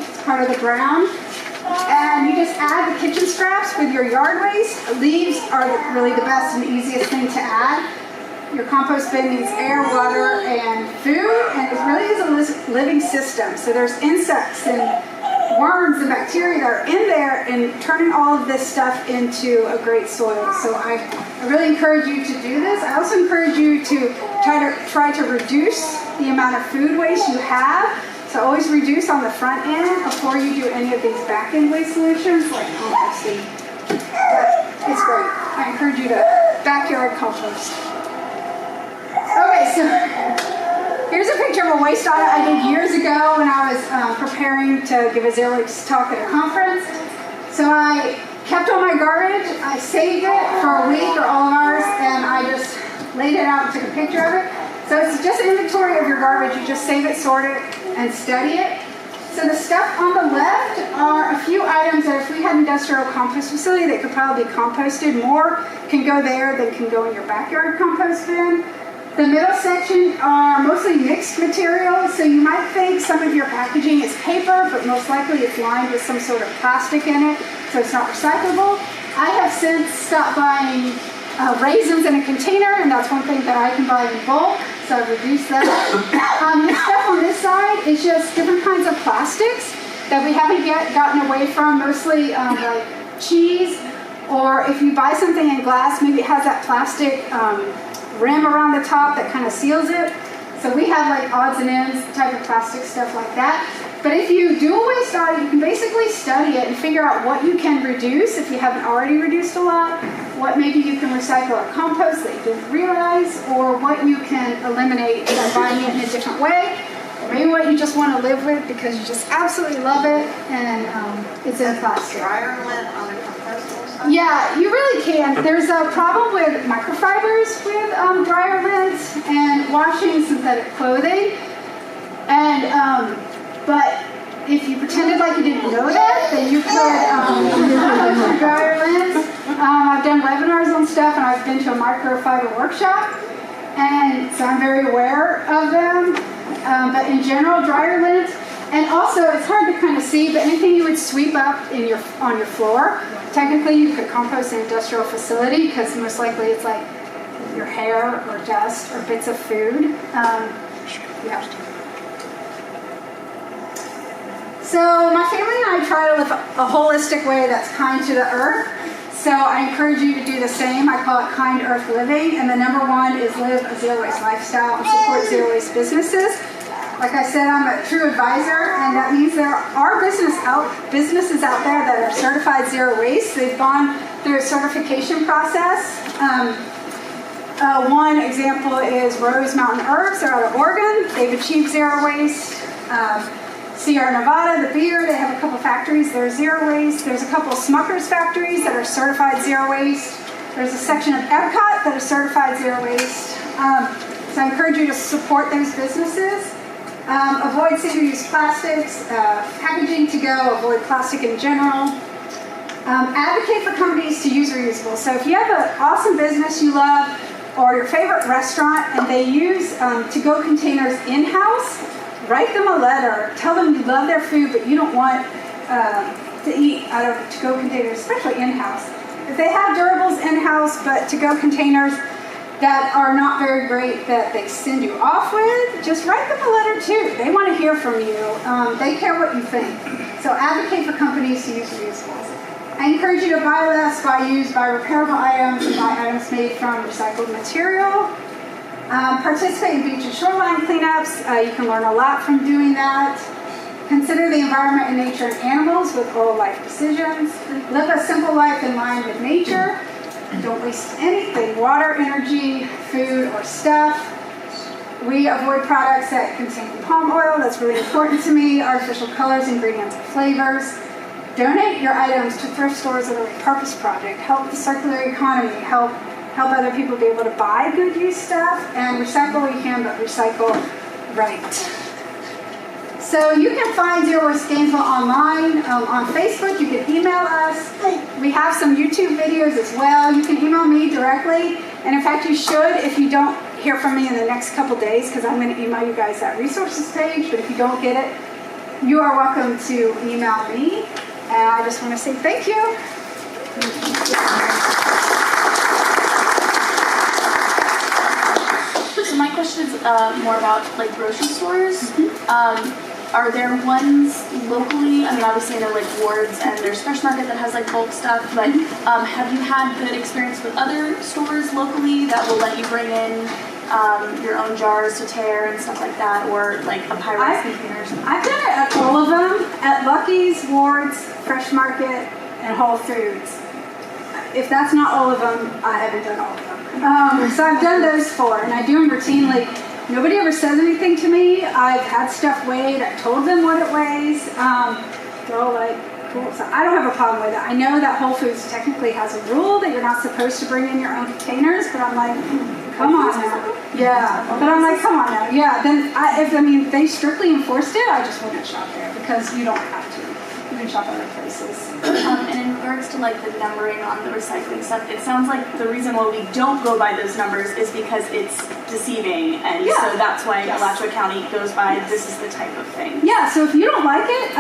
S1: It's part of the ground. And you just add the kitchen scraps with your yard waste. Leaves are really the best and easiest thing to add. Your compost bin needs air, water, and food, and it really is a living system. So there's insects and worms and bacteria that are in there and turning all of this stuff into a great soil. So I really encourage you to do this. I also encourage you to try to reduce the amount of food waste you have. So always reduce on the front end before you do any of these back end waste solutions like composting. But it's great. I encourage you to backyard compost. Okay, so here's a picture of a waste audit I did years ago when I was preparing to give a zero waste talk at a conference. So I kept all my garbage, I saved it for a week or all of ours, and I just laid it out and took a picture of it. So it's just an inventory of your garbage. You just save it, sort it, and study it. So the stuff on the left are a few items that if we had an industrial compost facility, they could probably be composted. More can go there than can go in your backyard compost bin. The middle section are mostly mixed materials, so you might think some of your packaging is paper, but most likely it's lined with some sort of plastic in it, so it's not recyclable. I have since stopped buying raisins in a container, and that's one thing that I can buy in bulk, so I've reduced that. The stuff on this side is just different kinds of plastics that we haven't gotten away from, mostly like cheese, or if you buy something in glass, maybe it has that plastic rim around the top that kind of seals it. So we have like odds and ends type of plastic stuff like that. But if you do a waste audit, you can basically study it and figure out what you can reduce if you haven't already reduced a lot, what maybe you can recycle or compost that you didn't realize, or what you can eliminate by buying it in a different way, or maybe what you just want to live with because you just absolutely love it and it's in plastic.
S11: Dryer lint on a compostable side?
S1: Yeah, you really can. There's a problem with microfibers with dryer lints and washing synthetic clothing. And but if you pretended like you didn't know that, then you could use dryer lints. I've done webinars on stuff, and I've been to a microfiber workshop, and so I'm very aware of them. But in general, dryer lints. And also, it's hard to kind of see, but anything you would sweep up on your floor, technically you could compost in an industrial facility because most likely it's like your hair or dust or bits of food. Yeah. So my family and I try to live a holistic way that's kind to the earth. So I encourage you to do the same. I call it kind earth living. And the number one is live a zero waste lifestyle and support zero waste businesses. Like I said, I'm a true advisor, and that means there are businesses out there that are certified zero waste. They've gone through a certification process. One example is Rose Mountain Herbs. They're out of Oregon. They've achieved zero waste. Sierra Nevada, the beer, they have a couple factories that are zero waste. There's a couple Smucker's factories that are certified zero waste. There's a section of Epcot that are certified zero waste. So I encourage you to support those businesses. Avoid single-use plastics, packaging to go, avoid plastic in general. Advocate for companies to use reusable. So if you have an awesome business you love or your favorite restaurant and they use to-go containers in-house, write them a letter. Tell them you love their food, but you don't want to eat out of to-go containers, especially in-house. If they have durables in-house, but to-go containers that are not very great that they send you off with, just write them a letter too. They want to hear from you. They care what you think. So advocate for companies to use reusables. I encourage you to buy less, buy used, buy repairable items, and buy items made from recycled material. Participate in beach and shoreline cleanups. You can learn a lot from doing that. Consider the environment and nature and animals with whole life decisions. Live a simple life in line with nature. Don't waste anything, water, energy, food, or stuff. We avoid products that contain palm oil. That's really important to me. Artificial colors, ingredients, and flavors. Donate your items to thrift stores or the Repurpose Project. Help the circular economy. Help other people be able to buy good use stuff. And recycle what you can, but recycle right. So you can find Zero Waste Gainesville online. On Facebook, you can email us. We have some YouTube videos as well. You can email me directly. And in fact, you should if you don't hear from me in the next couple days, because I'm going to email you guys that resources page. But if you don't get it, you are welcome to email me. And I just want to say thank you.
S5: So my question is more about like grocery stores. Are there ones locally? I mean, obviously I know like Wards and there's Fresh Market that has like bulk stuff, but have you had good experience with other stores locally that will let you bring in your own jars to tear and stuff like that, or like a Pyrex container or something?
S1: I've done it at all of them, at Lucky's, Wards, Fresh Market, and Whole Foods. If that's not all of them, I haven't done all of them. So I've done those 4, and I do them routinely. Nobody ever says anything to me. I've had stuff weighed. I told them what it weighs. They're all like, cool. So I don't have a problem with it. I know that Whole Foods technically has a rule that you're not supposed to bring in your own containers, but I'm like, come on now. Yeah, but I'm like, come on now. Yeah, then if they strictly enforced it, I just wouldn't shop there because you don't have to. You can shop other places.
S5: And in regards to like the numbering on the recycling stuff, it sounds like the reason why we don't go by those numbers is because it's deceiving, and so that's why Alachua County goes by this is the type of thing.
S1: Yeah, so if you don't like it,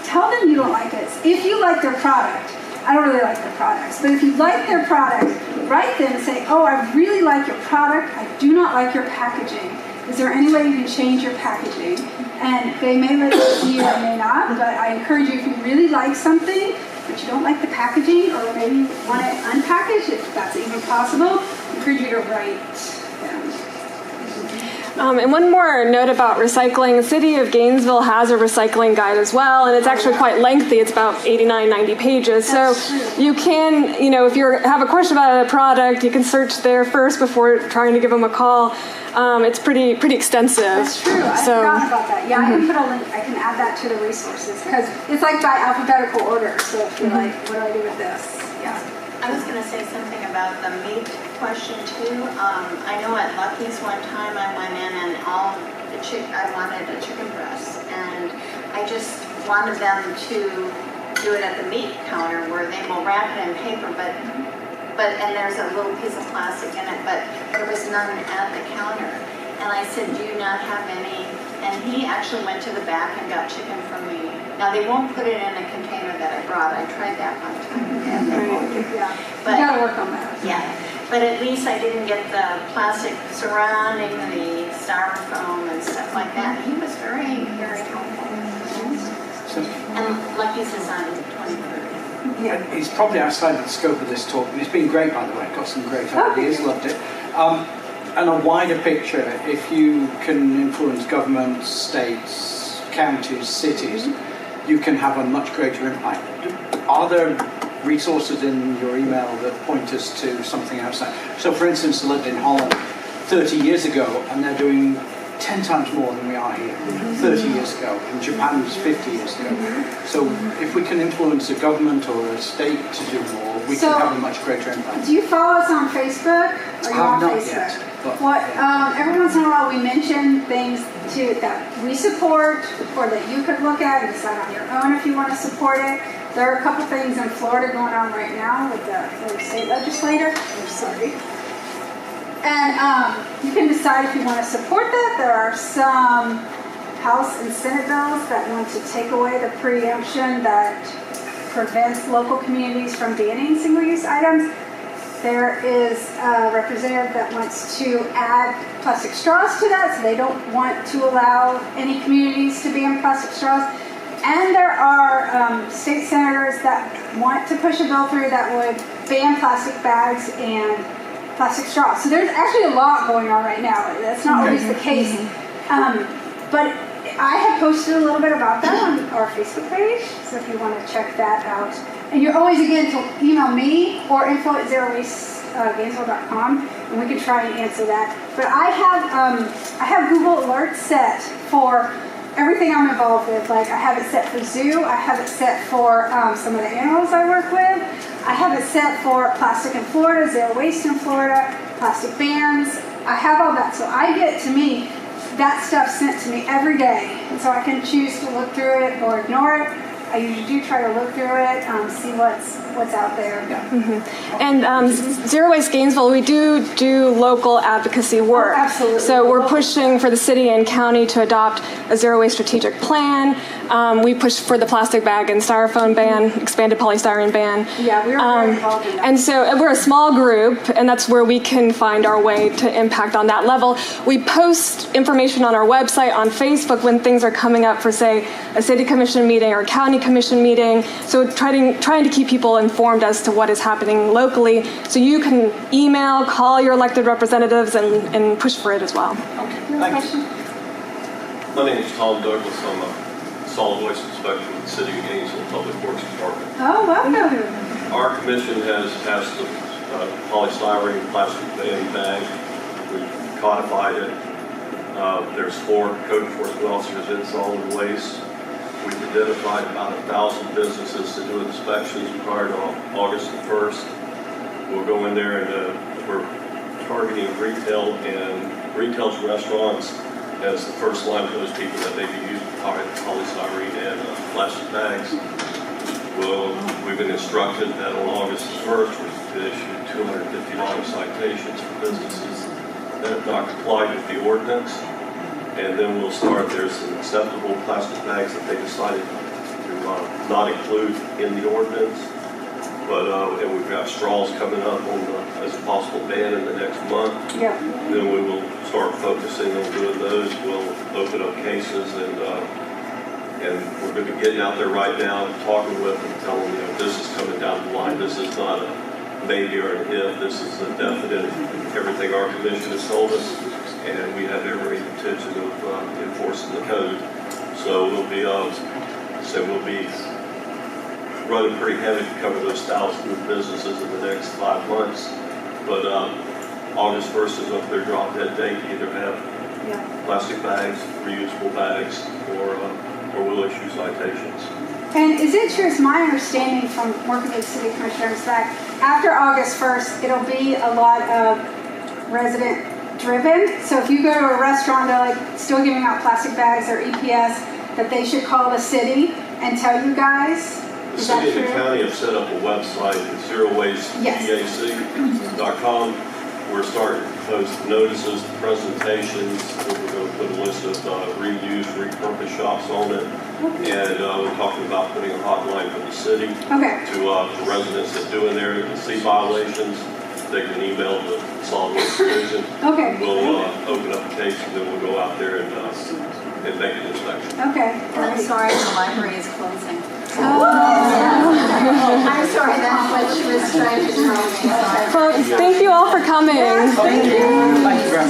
S1: tell them you don't like it. If you like their product, I don't really like their products, but if you like their product, write them and say, oh, I really like your product, I do not like your packaging. Is there any way you can change your packaging? And they may let you see or may not, but I encourage you, if you really like something, but you don't like the packaging, or maybe you want it unpackaged, if that's even possible, I encourage you to write them.
S7: And one more note about recycling. The City of Gainesville has a recycling guide as well, and it's actually quite lengthy. It's about 89, 90 pages. So you can, if you have a question about a product, you can search there first before trying to give them a call. It's pretty extensive.
S1: That's true. I forgot about that. Yeah, I can put a link. I can add that to the resources because it's like by alphabetical order. So if you're like, what do I do with this? Yeah.
S3: I was going to say something about the meat question too. I know at Lucky's one time I went in and I wanted a chicken breast, and I just wanted them to do it at the meat counter where they will wrap it in paper, and there's a little piece of plastic in it, but there was none at the counter. And I said, do you not have any? And he actually went to the back and got chicken from me. Now they won't put it in a container that I brought. I tried that one time.
S1: Yeah,
S3: but
S1: you gotta work on that.
S3: Yeah, but at least I didn't get the plastic surrounding the styrofoam and stuff like that. He was very, very helpful. And Lucky's is on 23rd.
S6: Yeah. He's probably outside of the scope of this talk, but it's been great, by the way. Got some great ideas, loved it. And a wider picture, if you can influence governments, states, counties, cities, you can have a much greater impact. Are there resources in your email that point us to something outside? So, for instance, I lived in Holland 30 years ago, and they're doing 10 times more than we are here 30 years ago. In Japan, it was 50 years ago. So if we can influence a government or a state to do more, we can have a much greater impact.
S1: Do you follow us on Facebook? Are you on
S6: not
S1: Facebook?
S6: Yet.
S1: Every once in a while we mention things that we support or that you could look at and decide on your own if you want to support it. There are a couple things in Florida going on right now with the state legislator. I'm sorry. And you can decide if you want to support that. There are some House and Senate bills that want to take away the preemption that prevents local communities from banning single-use items. There is a representative that wants to add plastic straws to that, so they don't want to allow any communities to ban plastic straws. And there are state senators that want to push a bill through that would ban plastic bags and plastic straws. So there's actually a lot going on right now. That's not always the case. But I have posted a little bit about that on our Facebook page, so if you want to check that out. And you're always, again, to email me or info@zerowaste Gainesville.com, and we could try and answer that. But I have Google Alerts set for everything I'm involved with. Like I have it set for zoo, I have it set for some of the animals I work with, I have it set for plastic in Florida, zero waste in Florida, plastic bans. I have all that, so I get to me that stuff sent to me every day, and so I can choose to look through it or ignore it. I usually do try to look through it, see what's out there.
S7: And Zero Waste Gainesville, we do local advocacy work.
S1: Oh, absolutely.
S7: So we're pushing for the city and county to adopt a zero waste strategic plan. We push for the plastic bag and styrofoam ban, expanded polystyrene ban.
S1: Yeah, we were very involved in that.
S7: And so we're a small group, and that's where we can find our way to impact on that level. We post information on our website, on Facebook, when things are coming up for, say, a city commission meeting or county commission meeting. So trying to keep people informed as to what is happening locally, so you can email, call your elected representatives, and push for it as well.
S10: Thank you. My name is Tom Douglas. I'm a solid waste inspector with the City of Gainesville Public Works Department.
S1: Oh, welcome.
S10: Our commission has passed the polystyrene plastic ban bag. We've codified it. There's 4 code enforcement officers in solid waste. We've identified about 1,000 businesses to do inspections prior to August the 1st. We'll go in there and we're targeting retail to restaurants as the first line for those people that may be using polystyrene and plastic bags. Well, we've been instructed that on August the 1st, we're to issue $250 citations for businesses that have not complied with the ordinance. And then we'll start, there's some acceptable plastic bags that they decided to not include in the ordinance. But, and we've got straws coming up as a possible ban in the next month.
S1: Yeah.
S10: Then we will start focusing on doing those. We'll open up cases and we're going to be getting out there right now and talking with them, telling them, this is coming down the line. This is not a maybe or an if. This is a definite, everything our commission has told us. And we have every intention of enforcing the code. So we'll be running pretty heavy to cover those 1,000 businesses in the next 5 months. But August 1st is up their drop dead date to either have plastic bags, reusable bags, or we'll issue citations.
S1: And is it true, it's my understanding from working with city commissioners that after August 1st, it'll be a lot of resident driven? So if you go to a restaurant, they're like still giving out plastic bags or EPS, that they should call the city and tell you guys?
S10: The city and the county have set up a website, zerowastegac.com. We're starting to post notices, presentations. We're going to put a list of reuse, repurpose shops on it. And we're talking about putting a hotline for the city to residents that do in there to see violations. They can email the solid waste division. We'll open up a case and then we'll go out there and make an inspection.
S12: I'm sorry, the library is closing.
S3: I'm sorry, that's what she was trying to tell me.
S7: Well, thank you all for coming.
S1: Thank you.
S6: Thank you very much.